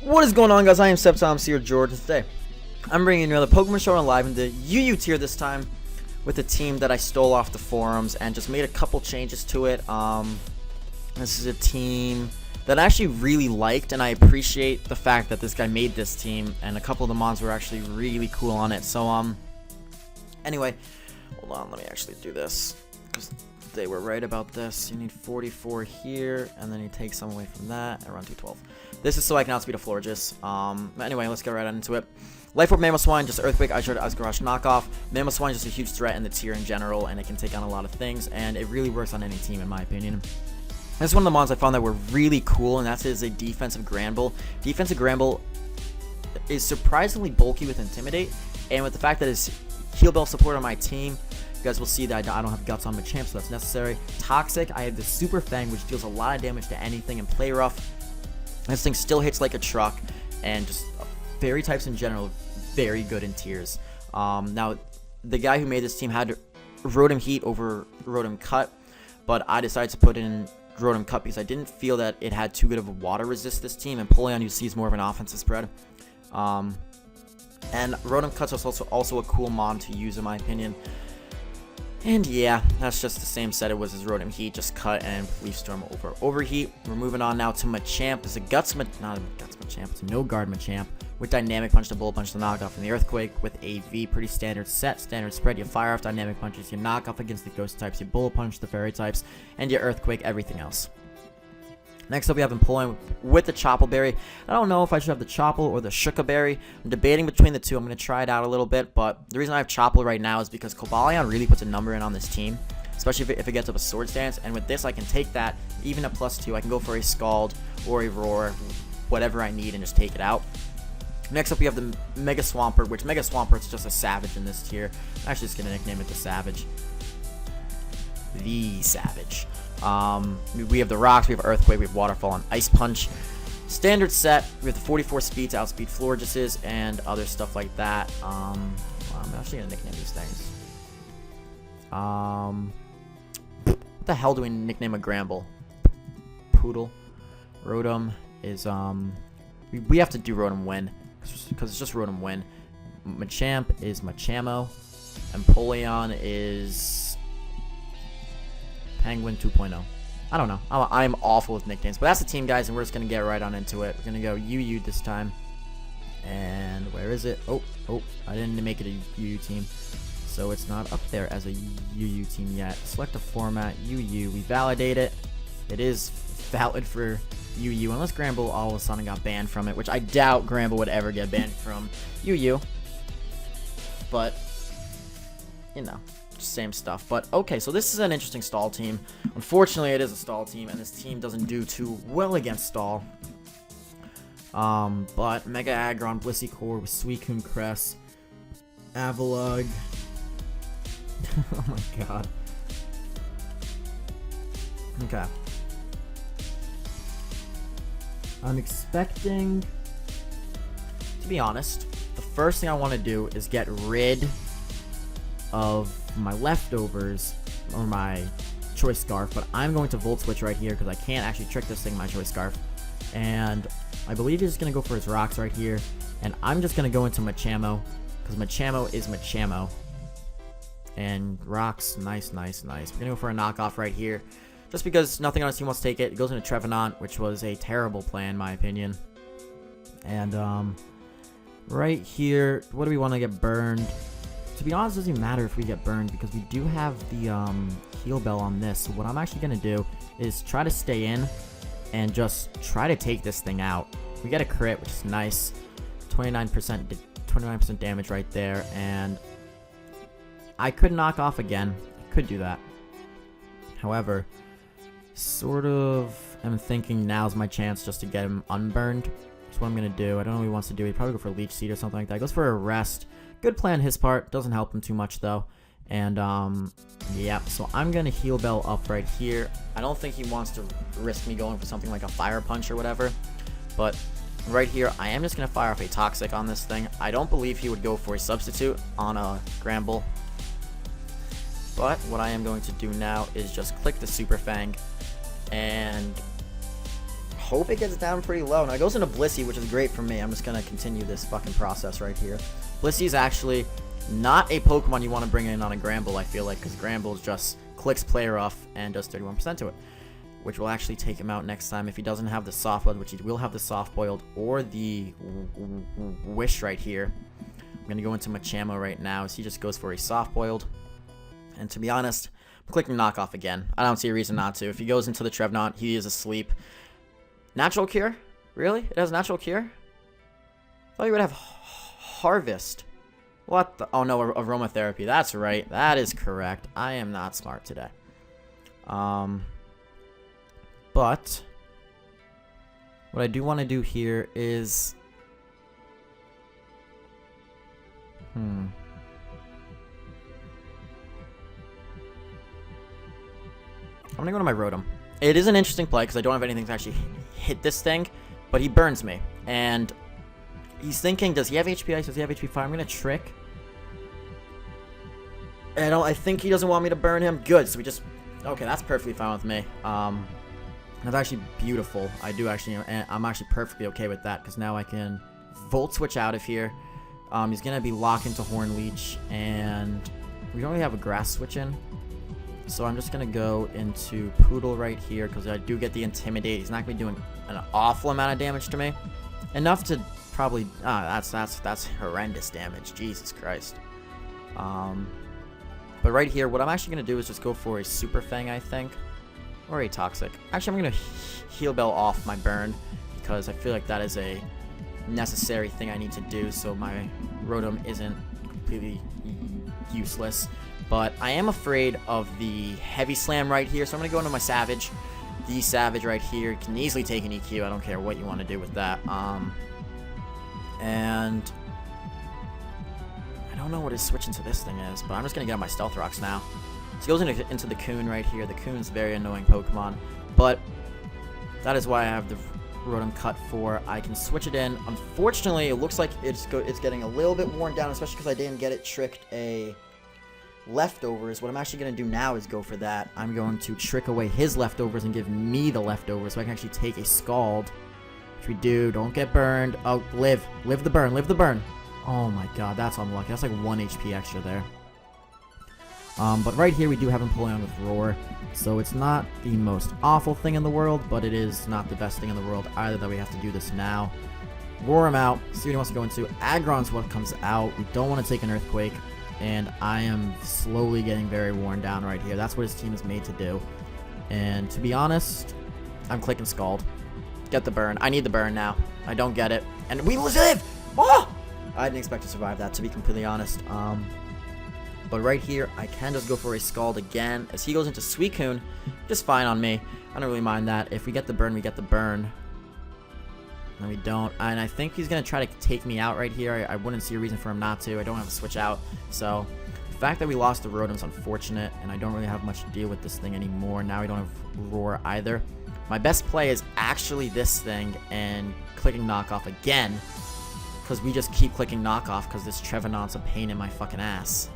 What is going on, guys? I am SceptileMC or George. Today I'm bringing you another Pokemon Showdown live in the UU tier, this time with a team that I stole off the forums and just made a couple changes to it. This is a team that I actually really liked, and I appreciate the fact that this guy made this team, and a couple of the mods were actually really cool on it. So anyway, hold on, let me actually do this because they were right about this. You need 44 here, and then you take some away from that, and run 212. This is so I can outspeed a Florges. Anyway, let's get right into it. Life Orb Mamoswine, just Earthquake, Ice Garage knockoff. Mamoswine is just a huge threat in the tier in general, and it can take on a lot of things, and it really works on any team in my opinion. This is one of the mods I found that were really cool, and that is a defensive Granbull. Defensive Granbull is surprisingly bulky with Intimidate, and with the fact that it's Heal Bell support on my team, you guys will see that I don't have Guts on Machamp, so that's necessary. Toxic, I have the Super Fang, which deals a lot of damage to anything, and Play Rough. This thing still hits like a truck, and just fairy types in general, very good in tiers. Now, the guy who made this team had Rotom Heat over Rotom Cut, but I decided to put in Rotom Cut because I didn't feel that it had too good of a water resist this team, and Poleon you see is more of an offensive spread. And Rotom Cut's also a cool mod to use in my opinion. And yeah, that's just the same set it was as Rotom Heat, just Cut and Leaf Storm over Overheat. We're moving on now to Machamp. It's a not a Guts Machamp, it's a No Guard Machamp with Dynamic Punch, the Bullet Punch, the knockoff, and the Earthquake with AV. Pretty standard set, standard spread. You fire off Dynamic Punches, you knock off against the Ghost types, you Bullet Punch the Fairy types, and you Earthquake everything else. Next up, we have Empoleon with the Chople Berry. I don't know if I should have the Chople or the Shuka Berry. I'm debating between the two. I'm going to try it out a little bit, but the reason I have Chople right now is because Cobalion really puts a number in on this team, especially if it gets up a Swords Dance, and with this I can take that, even at +2, I can go for a Scald or a Roar, whatever I need, and just take it out. Next up, we have the Mega Swampert, which Mega Swampert is just a Savage in this tier. I'm actually just going to nickname it the Savage. The Savage. We have the Rocks, we have Earthquake, we have Waterfall, and Ice Punch. Standard set, we have the 44 speed to outspeed Florges and other stuff like that. I'm actually going to nickname these things. What the hell do we nickname a Granbull? Poodle. Rotom is, we have to do Rotom Win, because it's just Rotom Win. Machamp is Machamo, and Poleon is Penguin 2.0. I don't know. I'm awful with nicknames, but that's the team, guys, and we're just going to get right on into it. We're going to go UU this time. And where is it? Oh, I didn't make it a UU team, so it's not up there as a UU team yet. Select a format, UU. We validate it. It is valid for UU, unless Granbull all of a sudden got banned from it, which I doubt Granbull would ever get banned from UU. But, you know, same stuff. But okay, so this is an interesting stall team. Unfortunately, it is a stall team, and this team doesn't do too well against stall. But Mega Aggron, Blisseycore with Suicune Crest, Avalugg. Oh my god. Okay. I'm expecting, to be honest, the first thing I want to do is get rid of my leftovers or my Choice Scarf, but I'm going to Volt Switch right here because I can't actually trick this thing, my Choice Scarf. And I believe he's just going to go for his Rocks right here, and I'm just going to go into Machamo because Machamo is Machamo. And Rocks, nice. We're going to go for a knockoff right here just because nothing on his team wants to take it. It goes into Trevenant, which was a terrible plan in my opinion. And right here, what do we want to get burned? To be honest, it doesn't even matter if we get burned because we do have the Heal Bell on this. So what I'm actually going to do is try to stay in and just try to take this thing out. We get a crit, which is nice. 29% damage right there. And I could knock off again. I could do that. However, sort of am thinking now's my chance just to get him unburned. That's what I'm going to do. I don't know what he wants to do. He'd probably go for a Leech Seed or something like that. He goes for a Rest. Good plan his part. Doesn't help him too much though. And yeah, so I'm gonna Heal Bell up right here. I don't think he wants to risk me going for something like a Fire Punch or whatever, but right here I am just gonna fire off a Toxic on this thing. I don't believe he would go for a Substitute on a Granbull, but what I am going to do now is just click the Super Fang and hope it gets down pretty low. Now it goes into Blissey, which is great for me. I'm just going to continue this fucking process right here. Blissey is actually not a Pokemon you want to bring in on a Granbull, I feel like, because Granbull just clicks player off and does 31% to it, which will actually take him out next time if he doesn't have the soft boiled, which he will have the soft boiled or the wish right here. I'm going to go into Machamp right now as he just goes for a soft boiled. And to be honest, I'm clicking knockoff again. I don't see a reason not to. If he goes into the Trevenant, he is asleep. Natural Cure? Really? It has Natural Cure? I thought you would have Harvest. What the? Oh no, Aromatherapy. That's right. That is correct. I am not smart today. But what I do want to do here is I'm gonna go to my Rotom. It is an interesting play because I don't have anything to actually hit this thing, but he burns me. And he's thinking, does he have HP Ice? Does he have HP Fire? I'm gonna Trick. And I think he doesn't want me to burn him. Good, so we just... Okay, that's perfectly fine with me. That's actually beautiful. I'm actually perfectly okay with that because now I can Volt Switch out of here. He's gonna be locked into Horn Leech, and we don't really have a Grass Switch in. So I'm just going to go into Poodle right here because I do get the Intimidate. He's not going to be doing an awful amount of damage to me. Enough to probably... that's horrendous damage. Jesus Christ. But right here, what I'm actually going to do is just go for a Super Fang, I think. Or a Toxic. Actually, I'm going to Heal Bell off my burn because I feel like that is a necessary thing I need to do so my Rotom isn't completely useless. But I am afraid of the Heavy Slam right here, so I'm going to go into my Savage. The Savage right here can easily take an EQ. I don't care what you want to do with that. And I don't know what his switch into this thing is, but I'm just going to get on my Stealth Rocks now. So he goes into the Coon right here. The Coon's a very annoying Pokemon, but that is why I have the Rotom cut for. I can switch it in. Unfortunately, it looks like it's getting a little bit worn down, especially because I didn't get it tricked a... leftovers. What I'm actually going to do now is go for that. I'm going to trick away his leftovers and give me the leftovers so I can actually take a Scald. If we do, don't get burned. Oh, live the burn, live the burn. Oh my god, that's unlucky. That's like 1 HP extra there. But right here we do have him pulling on with Roar, so it's not the most awful thing in the world, but it is not the best thing in the world either that we have to do this now. Roar him out, see what he wants to go into. Aggron's what comes out. We don't want to take an Earthquake. And I am slowly getting very worn down right here. That's what his team is made to do. And to be honest, I'm clicking Scald. Get the burn. I need the burn now. I don't get it. And we live! Oh! I didn't expect to survive that, to be completely honest. But right here, I can just go for a Scald again. As he goes into Suicune, just fine on me. I don't really mind that. If we get the burn, we get the burn. No, we don't. And I think he's going to try to take me out right here. I wouldn't see a reason for him not to. I don't have a switch out. So the fact that we lost the Rotom's unfortunate, and I don't really have much to deal with this thing anymore. Now we don't have Roar either. My best play is actually this thing and clicking knockoff again, because we just keep clicking knockoff because this Trevenant's a pain in my fucking ass.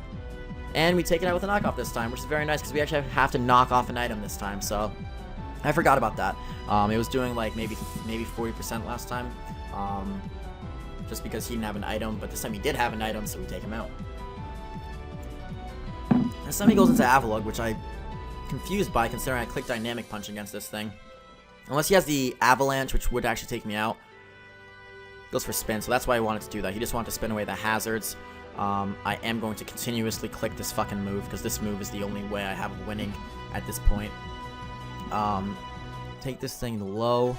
And we take it out with a knockoff this time, which is very nice because we actually have to knock off an item this time. So I forgot about that. It was doing like maybe 40% last time, just because he didn't have an item, but this time he did have an item, so we take him out. This time he goes into Avalugg, which I'm confused by considering I clicked Dynamic Punch against this thing. Unless he has the Avalanche, which would actually take me out. Goes for Spin, so that's why I wanted to do that. He just wanted to spin away the hazards. I am going to continuously click this fucking move, because this move is the only way I have of winning at this point. Take this thing low,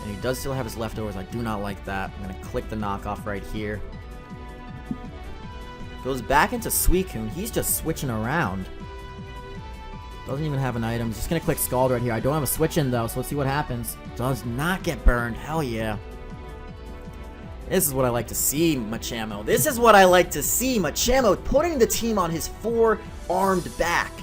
and he does still have his leftovers. I do not like that. I'm going to click the knockoff right here. Goes back into Suicune. He's just switching around. Doesn't even have an item. Just going to click Scald right here. I don't have a switch in, though, so let's see what happens. Does not get burned. Hell yeah. This is what I like to see, Machamp. This is what I like to see, Machamp putting the team on his four-armed back.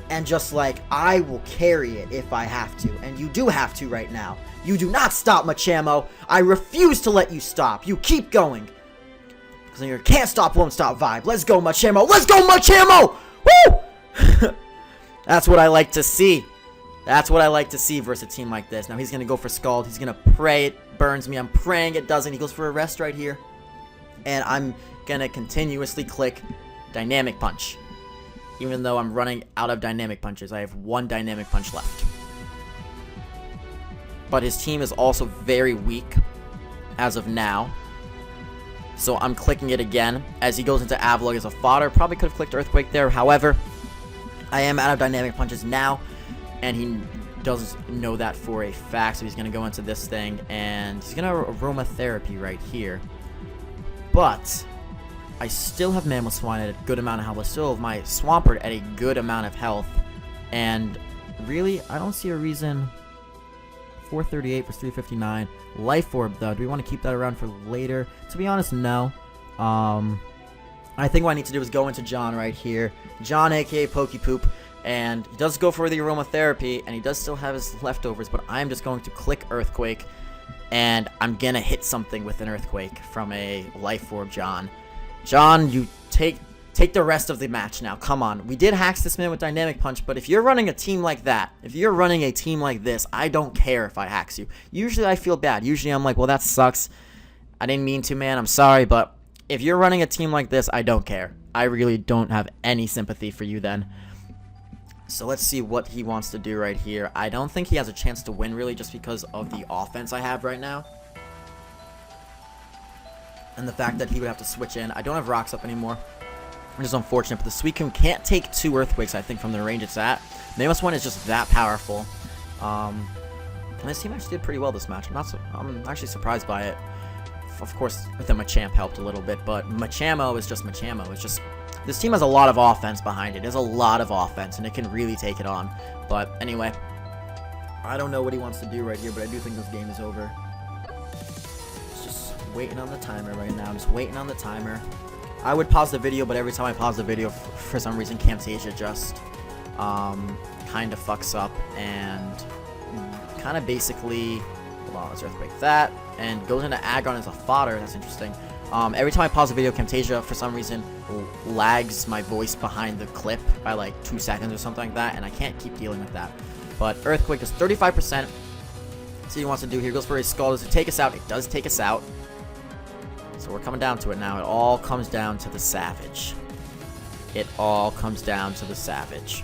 And just like, I will carry it if I have to. And you do have to right now. You do not stop, Machamp. I refuse to let you stop. You keep going. Because your can't stop, won't stop vibe. Let's go, Machamp. Let's go, Machamp! Woo! That's what I like to see. That's what I like to see versus a team like this. Now he's going to go for Scald. He's going to pray it burns me. I'm praying it doesn't. He goes for a rest right here. And I'm going to continuously click Dynamic Punch. Even though I'm running out of Dynamic Punches. I have one Dynamic Punch left. But his team is also very weak as of now. So I'm clicking it again as he goes into Avalugg as a fodder. Probably could have clicked Earthquake there. However, I am out of Dynamic Punches now. And he doesn't know that for a fact. So he's going to go into this thing. And he's going to Aromatherapy right here. But I still have Mamoswine at a good amount of health. I still have my Swampert at a good amount of health. And really, I don't see a reason. 438 for 359. Life Orb, though. Do we want to keep that around for later? To be honest, no. I think what I need to do is go into John right here. John, a.k.a. Pokepoop. And he does go for the Aromatherapy, and he does still have his leftovers, but I'm just going to click Earthquake, and I'm going to hit something with an Earthquake from a Life Orb John. John, you take the rest of the match now. Come on. We did hacks this man with Dynamic Punch, but if you're running a team like that, if you're running a team like this, I don't care if I hacks you. Usually I feel bad. Usually I'm like, well, that sucks. I didn't mean to, man. I'm sorry, but if you're running a team like this, I don't care. I really don't have any sympathy for you then. So let's see what he wants to do right here. I don't think he has a chance to win, really, just because of the offense I have right now. And the fact that he would have to switch in. I don't have rocks up anymore, which is unfortunate. But the Suicune can't take 2 Earthquakes, I think, from the range it's at. Mamoswine is just that powerful. And this team actually did pretty well this match. I'm actually surprised by it. Of course, the Machamp helped a little bit, but Machamo is just Machamo. It's just... This team has a lot of offense behind it. There's a lot of offense, and it can really take it on. But anyway, I don't know what he wants to do right here, but I do think this game is over. It's just waiting on the timer right now. I'm just waiting on the timer. I would pause the video, but every time I pause the video, for some reason, Camtasia just kind of fucks up and kind of basically... Hold on, let's Earthquake that. And goes into Aggron as a fodder. That's interesting. Every time I pause the video, Camtasia, for some reason, lags my voice behind the clip by like 2 seconds or something like that, and I can't keep dealing with that. But Earthquake is 35%. See what he wants to do here. Goes for his Skull. Does it take us out? It does take us out. So we're coming down to it now. It all comes down to the Savage. It all comes down to the Savage.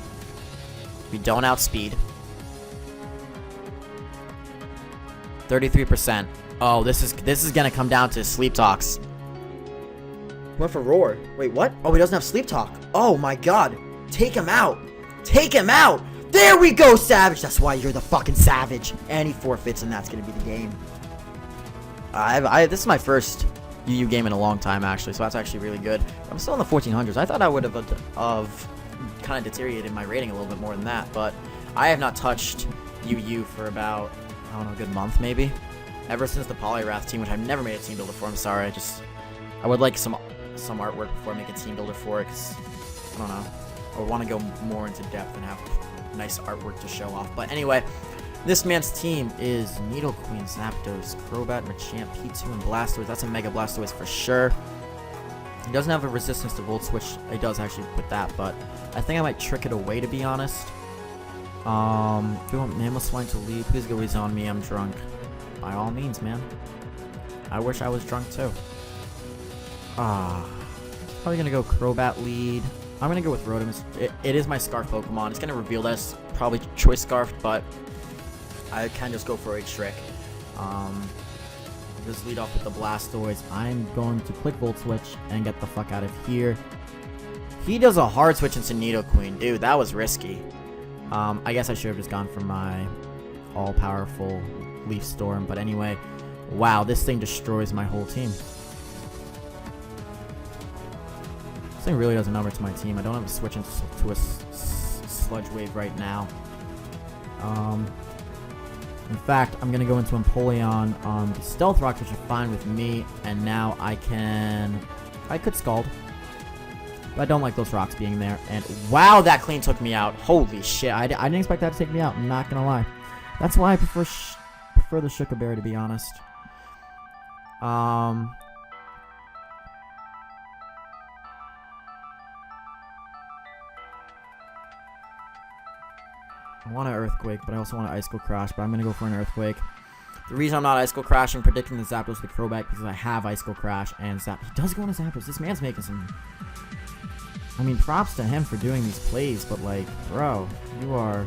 We don't outspeed. 33%. Oh, this is gonna come down to Sleep Talks. Went for Roar. Wait, what? Oh, he doesn't have Sleep Talk. Oh my god. Take him out. Take him out. There we go, Savage. That's why you're the fucking Savage. And he forfeits, and that's gonna be the game. This is my first UU game in a long time, actually, so that's actually really good. I'm still in the 1400s. I thought I would have kind of deteriorated my rating a little bit more than that, but I have not touched UU for about, I don't know, a good month maybe. Ever since the Poliwrath team, which I've never made a team builder for. I'm sorry. I would like some artwork before I make a team builder for it, because I don't know. I want to go more into depth and have nice artwork to show off. But anyway, this man's team is Nidoqueen, Zapdos, Crobat, Machamp, P2, and Blastoise. That's a Mega Blastoise for sure. He doesn't have a resistance to Volt Switch. He does actually with that, but I think I might trick it away, to be honest. If you want Mamoswine to lead, please go easy on me. I'm drunk. By all means, man. I wish I was drunk too. Probably gonna go Crobat lead. I'm gonna go with Rotom. It is my Scarf Pokemon. It's gonna reveal this. Probably Choice Scarf, but I can just go for a trick. Just lead off with the Blastoise. I'm going to click Volt Switch and get the fuck out of here. He does a hard switch into Nidoqueen. Dude, that was risky. I guess I should have just gone for my all-powerful Leaf Storm, but anyway, wow, this thing destroys my whole team. This thing really does a number to my team. I don't have to switch into a Sludge Wave right now. In fact, I'm gonna go into Empoleon on the Stealth Rocks, which are fine with me, and now I could Scald, but I don't like those rocks being there. And wow, that clean took me out. Holy shit, I didn't expect that to take me out. I'm not gonna lie. That's why I prefer the Shuka Berry, to be honest. I want an Earthquake, but I also want an Icicle Crash, but I'm going to go for an Earthquake. The reason I'm not Icicle Crashing, predicting the Zapdos with Crobat, because I have Icicle Crash and Zap. He does go into Zapdos. This man's making some... I mean, props to him for doing these plays, but like, bro, you are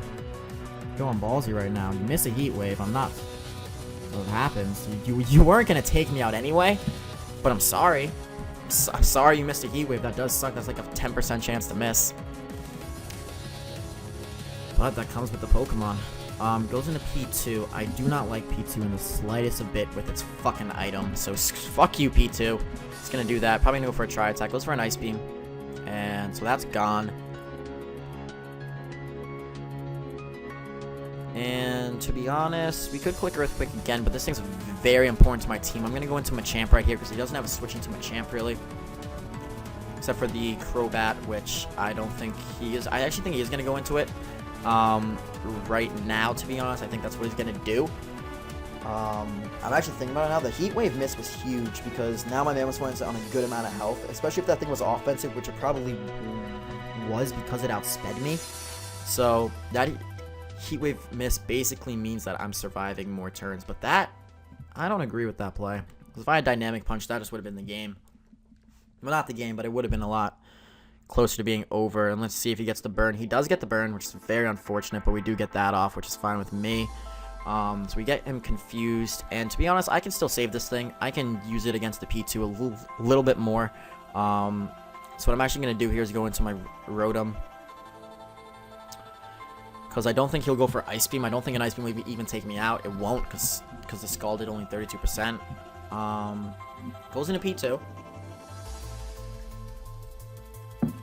going ballsy right now. You miss a Heat Wave. I'm not... What happens? You weren't going to take me out anyway, but I'm sorry. I'm sorry you missed a Heat Wave. That does suck. That's like a 10% chance to miss. But that comes with the Pokemon. Goes into P2. I do not like P2 in the slightest of bit with its fucking item. So fuck you, P2. It's gonna do that. Probably gonna go for a Tri Attack. Goes for an Ice Beam. And so that's gone. And to be honest, we could click Earthquake again, but this thing's very important to my team. I'm gonna go into Machamp right here because he doesn't have a switch into Machamp really. Except for the Crobat, which I don't think he is. I actually think he is gonna go into it. Right now, to be honest, I think that's what he's gonna do. I'm actually thinking about it now. The Heat Wave miss was huge because now my Mamoswine's on a good amount of health, especially if that thing was offensive, which it probably was because it outsped me. So that Heat Wave miss basically means that I'm surviving more turns, but that, I don't agree with that play. Because if I had Dynamic Punch, that just would have been the game. Well, not the game, but it would have been a lot closer to being over. And let's see if he gets the burn. He does get the burn, which is very unfortunate, but we do get that off, which is fine with me. So we get him confused, and to be honest, I can still save this thing. I can use it against the P2 a little bit more. So what I'm actually going to do here is go into my Rotom, because I don't think he'll go for Ice Beam. I don't think an Ice Beam will even take me out. It won't, because the Scalded only 32%. Goes into P2,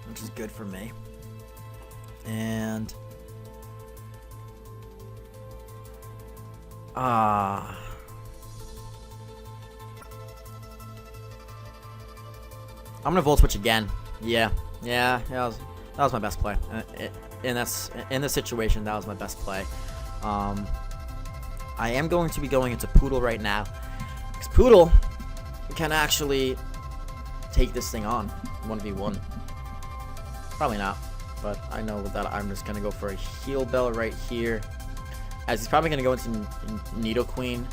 which is good for me. And I'm gonna Volt Switch again. Yeah, that was my best play. In this situation, that was my best play. I am going to be going into Poodle right now, because Poodle can actually take this thing on 1v1. Probably not, but I know that I'm just gonna go for a Heal Bell right here, as he's probably gonna go into Nidoqueen,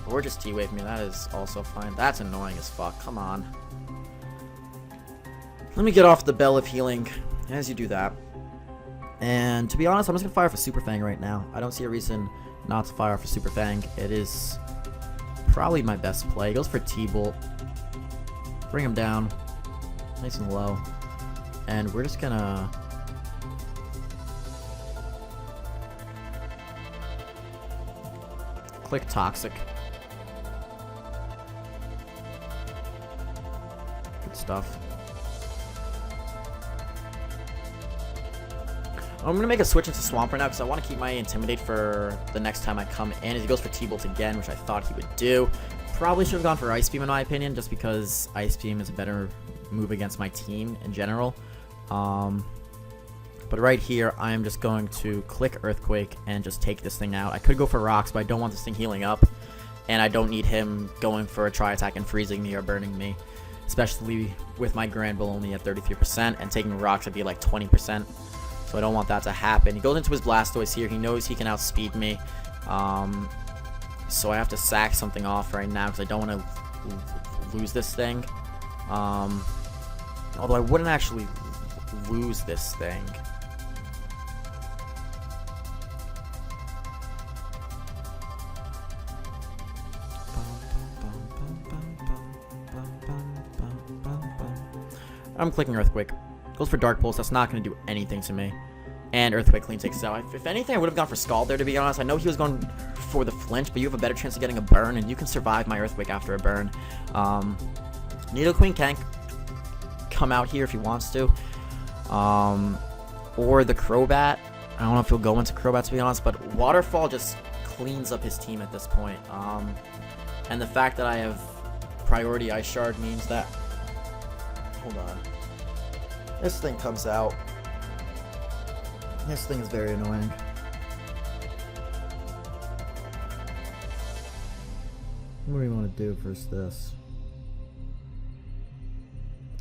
or just T-Wave me. That is also fine. That's annoying as fuck. Come on. Let me get off the Bell of Healing as you do that. And to be honest, I'm just gonna fire for Super Fang right now. I don't see a reason not to fire for Super Fang. It is probably my best play. He goes for T-Bolt. Bring him down nice and low. And we're just gonna click Toxic. Good stuff. I'm going to make a switch into Swampert now because I want to keep my Intimidate for the next time I come in. As he goes for T-Bolt again, which I thought he would do. Probably should have gone for Ice Beam in my opinion, just because Ice Beam is a better move against my team in general. But right here, I am just going to click Earthquake and just take this thing out. I could go for Rocks, but I don't want this thing healing up. And I don't need him going for a Tri Attack and freezing me or burning me. Especially with my Granbull only at 33%, and taking Rocks would be like 20%. So I don't want that to happen. He goes into his Blastoise here. He knows he can outspeed me. So I have to sack something off right now because I don't want to lose this thing. Although I wouldn't actually lose this thing. I'm clicking Earthquake. Goes for Dark Pulse. That's not going to do anything to me. And Earthquake clean takes it out. If anything, I would have gone for Scald there, to be honest. I know he was going for the flinch, but you have a better chance of getting a burn, and you can survive my Earthquake after a burn. Nidoqueen can come out here if he wants to. Or the Crobat. I don't know if he'll go into Crobat, to be honest, but Waterfall just cleans up his team at this point. And the fact that I have Priority Ice Shard means that... Hold on. This thing comes out. This thing is very annoying. What do you want to do first this?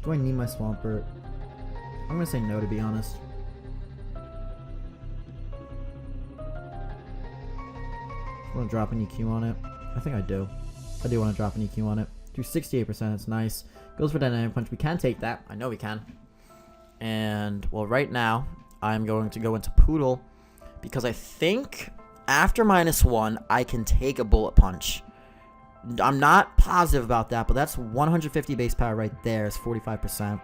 Do I need my Swampert? I'm going to say no, to be honest. Want to drop an EQ on it? I think I do. I do want to drop an EQ on it. Do 68%, it's nice. Goes for Dynamic Punch. We can take that. I know we can. And, well, right now, I'm going to go into Poodle because I think after -1, I can take a Bullet Punch. I'm not positive about that, but that's 150 base power right there. It's 45%.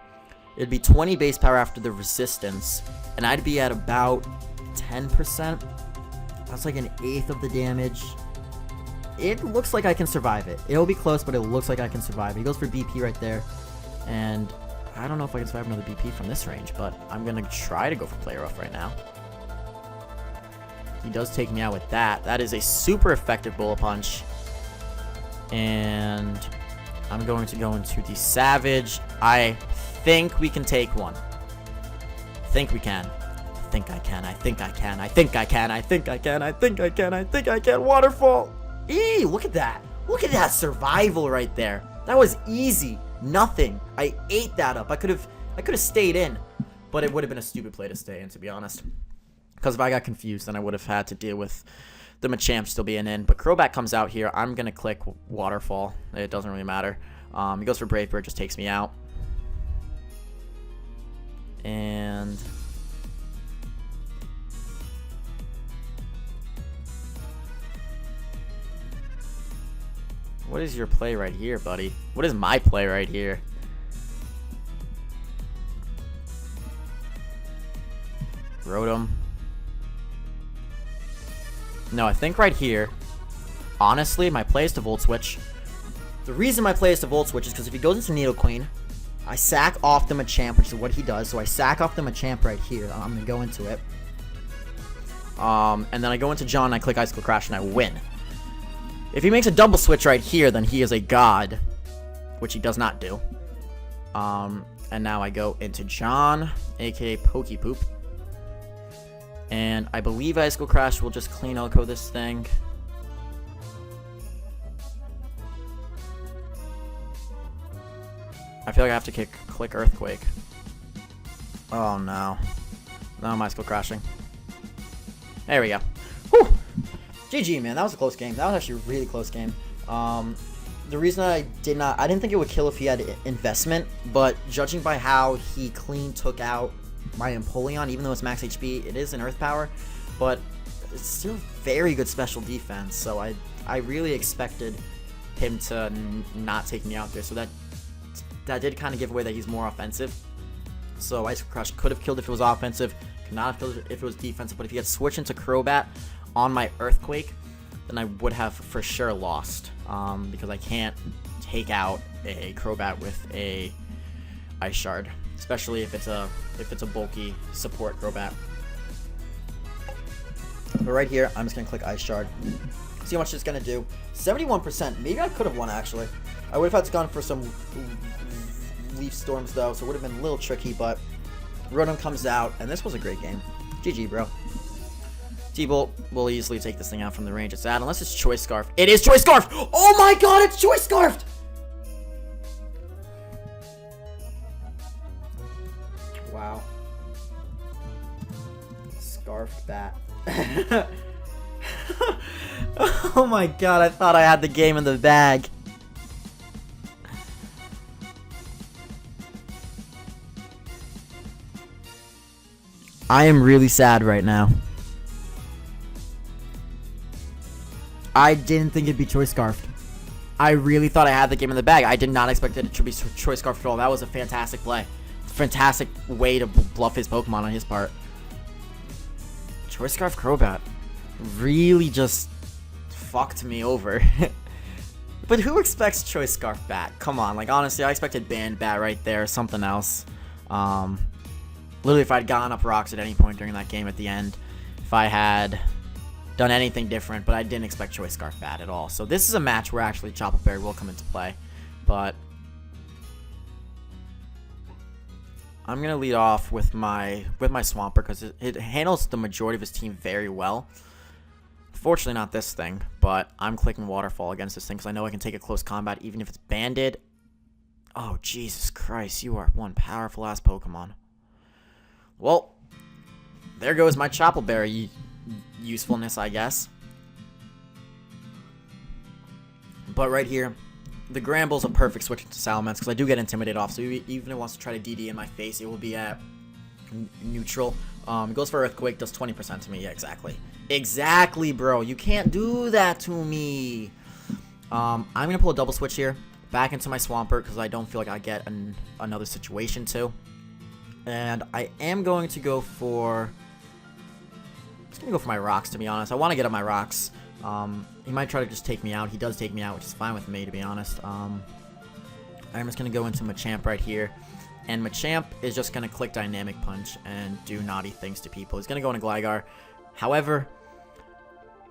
It'd be 20 base power after the resistance, and I'd be at about 10%. That's like an eighth of the damage. It looks like I can survive it. It'll be close, but it looks like I can survive it. He goes for BP right there, and I don't know if I can survive another BP from this range, but I'm going to try to go for Play Rough right now. He does take me out with that. That is a super effective Bullet Punch. And I'm going to go into the Savage. I think we can take one. I think we can. I think I can. I think I can. I think I can. I think I can. I think I can. I think I can. Waterfall. Eee, look at that. Look at that survival right there. That was easy. Nothing. I ate that up. I could have stayed in, but it would have been a stupid play to stay in, to be honest. Because if I got confused, then I would have had to deal with the Machamp still being in. But Crobat comes out here. I'm going to click Waterfall. It doesn't really matter. He goes for Brave Bird, just takes me out. And what is your play right here, buddy? What is my play right here? Rotom. No, I think right here, honestly, my play is to Volt Switch. The reason my play is to Volt Switch is because if he goes into Nidoqueen, I sack off the Machamp, which is what he does. So I sack off the Machamp right here. I'm going to go into it. And then I go into John, and I click Icicle Crash, and I win. If he makes a double switch right here, then he is a god, which he does not do. And now I go into John, aka Pokepoop. And I believe Icicle Crash will just clean Elko this thing. I feel like I have to click Earthquake. Oh no. Now I'm Icicle Crashing. There we go. Whew! GG, man. That was a close game. That was actually a really close game. The reason I didn't think it would kill if he had investment, but judging by how he clean took out my Empoleon, even though it's max HP, it is an Earth Power, but it's still very good special defense, so I really expected him to not take me out there, so that did kind of give away that he's more offensive. So Ice Crush could have killed if it was offensive, could not have killed if it was defensive, but if he had switched into Crobat on my Earthquake, then I would have for sure lost, because I can't take out a Crobat with a Ice Shard, especially if it's a bulky support Crobat. But right here, I'm just gonna click Ice Shard. See how much it's gonna do. 71%. Maybe I could have won actually. I would have had to gone for some Leaf Storms though, so it would have been a little tricky. But Rotom comes out, and this was a great game. GG, bro. T-Bolt will easily take this thing out from the range it's at, unless it's Choice Scarf. It is Choice Scarf! Oh my god, it's Choice Scarfed! Wow. Scarfed bat. Oh my god, I thought I had the game in the bag. I am really sad right now. I didn't think it'd be Choice Scarfed. I really thought I had the game in the bag. I did not expect it to be Choice Scarfed at all. That was a fantastic play. Fantastic way to bluff his Pokemon on his part. Choice Scarf Crobat really just fucked me over. But who expects Choice Scarf Bat? Come on, like honestly, I expected Band Bat right there, something else. Literally, if I'd gone up rocks at any point during that game at the end, if I had done anything different, but I didn't expect Choice Scarf Bat at all. So this is a match where actually Chople Berry will come into play, but I'm gonna lead off with my Swampert because it handles the majority of his team very well. Fortunately, not this thing, but I'm clicking Waterfall against this thing because I know I can take a close combat even if it's banded. Oh Jesus Christ, you are one powerful ass Pokemon. Well, there goes my Chople Berry usefulness, I guess. But right here, the Granbull's a perfect switch into Salamence because I do get intimidated off. So even if it wants to try to DD in my face, it will be at neutral. It goes for Earthquake, does 20% to me. Yeah, exactly. Exactly, bro. You can't do that to me. I'm going to pull a double switch here. Back into my Swampert because I don't feel like I get another situation too. And I am going to go for... I'm just going to go for my rocks, to be honest. I want to get up my rocks. He might try to just take me out. He does take me out, which is fine with me, to be honest. I'm just going to go into Machamp right here. And Machamp is just going to click Dynamic Punch and do naughty things to people. He's going to go into Gligar. However,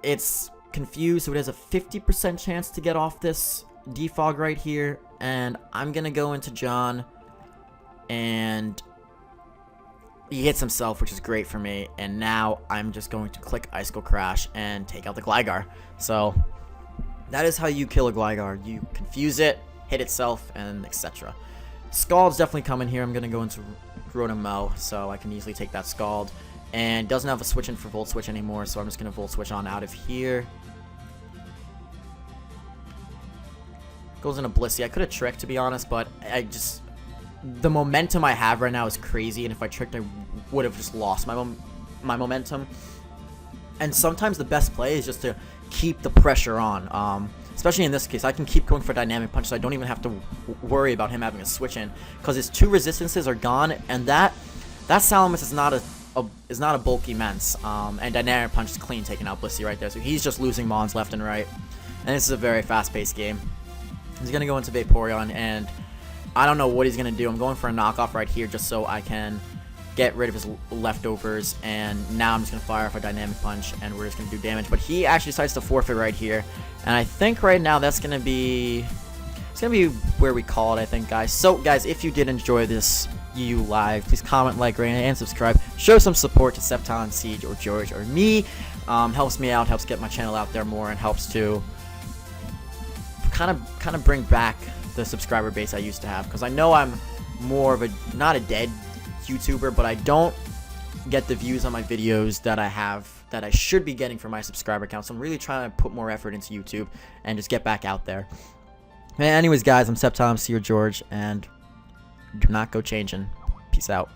it's confused, so it has a 50% chance to get off this defog right here. And I'm going to go into John. And he hits himself, which is great for me. And now I'm just going to click Icicle Crash and take out the Gligar. So that is how you kill a Gligar. You confuse it, hit itself, and etc. Scald's definitely coming here. I'm going to go into Rotom-Mow, so I can easily take that Scald. And doesn't have a switch in for Volt Switch anymore, so I'm just going to Volt Switch on out of here. Goes into Blissey. I could have Tricked, to be honest, but the momentum I have right now is crazy, and if I Tricked, I would have just lost my momentum. And sometimes the best play is just to keep the pressure on. Especially in this case, I can keep going for Dynamic Punch, so I don't even have to worry about him having a switch in, because his 2 resistances are gone, and that Salamence is not a bulky Mence. And Dynamic Punch is clean, taking out Blissey right there, so he's just losing Mons left and right. And this is a very fast-paced game. He's gonna go into Vaporeon, and I don't know what he's going to do. I'm going for a knockoff right here just so I can get rid of his leftovers. And now I'm just going to fire off a Dynamic Punch, and we're just going to do damage. But he actually decides to forfeit right here. And I think right now that's going to be... It's going to be where we call it, I think, guys. So, guys, if you did enjoy this UU Live, please comment, like, rate, and subscribe. Show some support to SceptileMC or George or me. Helps me out, helps get my channel out there more, and helps to kind of bring back the subscriber base I used to have, because I know I'm more of a not a dead YouTuber, but I don't get the views on my videos that I should be getting from my subscriber count. So I'm really trying to put more effort into YouTube and just get back out there. Anyways, guys, I'm SceptileMC or George, and do not go changing. Peace out.